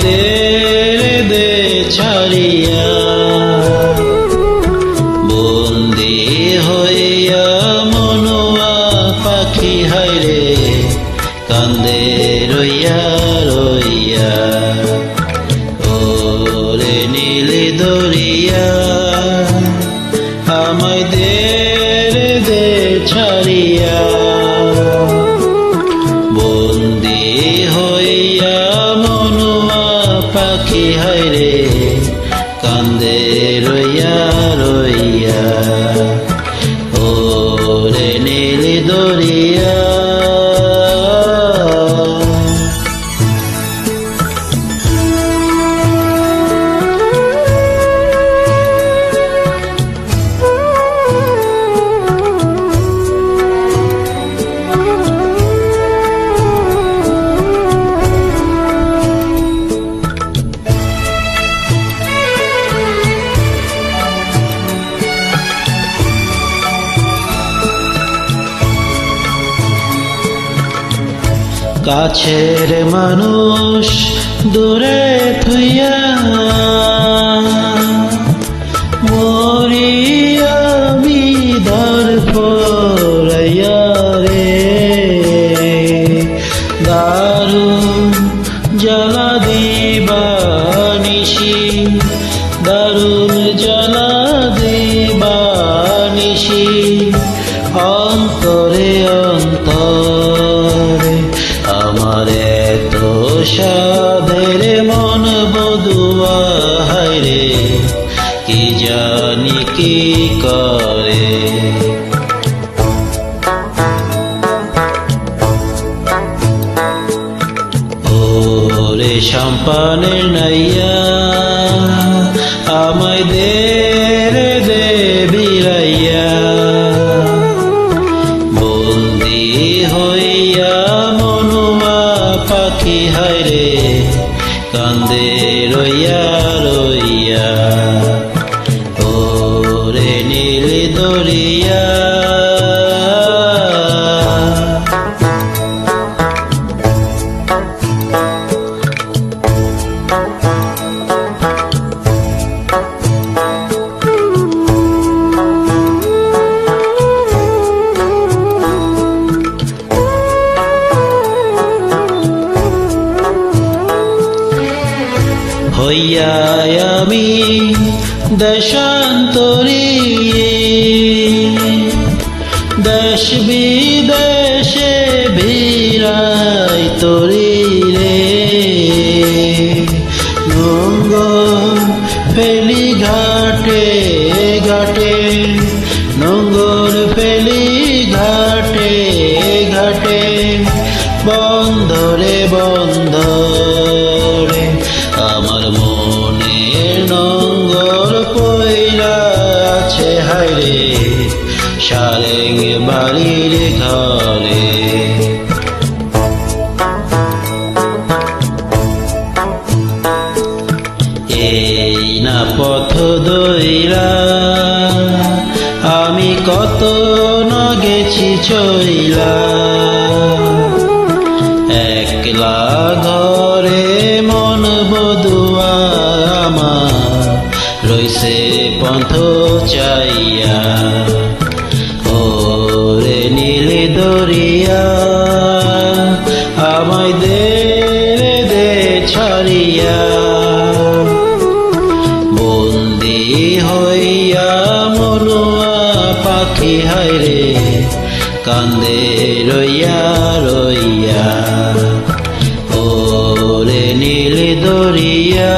দে ছাড়িয়া, বন্দি হইয়া মনুয়া পাখি হায়রে কান্দে রইয়া রইয়া। ওরে নীল দরিয়া আমায় দে ছাড়িয়া, বন্দি হইয়া মনুয়া পাখি হায়রে কান্দে রইয়া রইয়া। ওরে নীল দরিয়া কাছের মানুষ দূরে থুইয়া মরিয়া বিদার ফরাইয়া রে, দারুণ জ্বালা দিবানিশি, দারুণ জ্বালা দিবানিশি, অন্তরে অন্তরে আমার এত সাধের মন বধুয়া হায়রে কি জানি কি করে। ওরে সম্পানের নাইয়া আমায় দে বিরাইয়া, বন্দি হইয়া মনুয়া পাখি হায়রে কান্দে রইয়া রইয়া। ওরে নীল দরিয়া হইয়া আমি দেশান্তরী, দেশ বিদেশে ভিড়াই তরি রে, নোঙ্গর ফেলি ঘাটে ঘাটে, নোঙ্গর ফেলি ঘাটে ঘাটে, বন্ধরে বন্ধরে আমার মনের নোঙ্গর পইরা আছে হায়রে সারেং বাড়ির ঘরে। এই না পথ দইরা আমি কত না গেছি চইলা, একলা ঘরে মন বধুয়া আমার রইছে পন্থ চাইয়া। ওরে নীল দরিয়া আমায় দে ছাড়িয়া, বন্দি হইয়া মনুয়া পাখি হায়রে কান্দে রইয়া রইয়া। ওরে নীল দরিয়া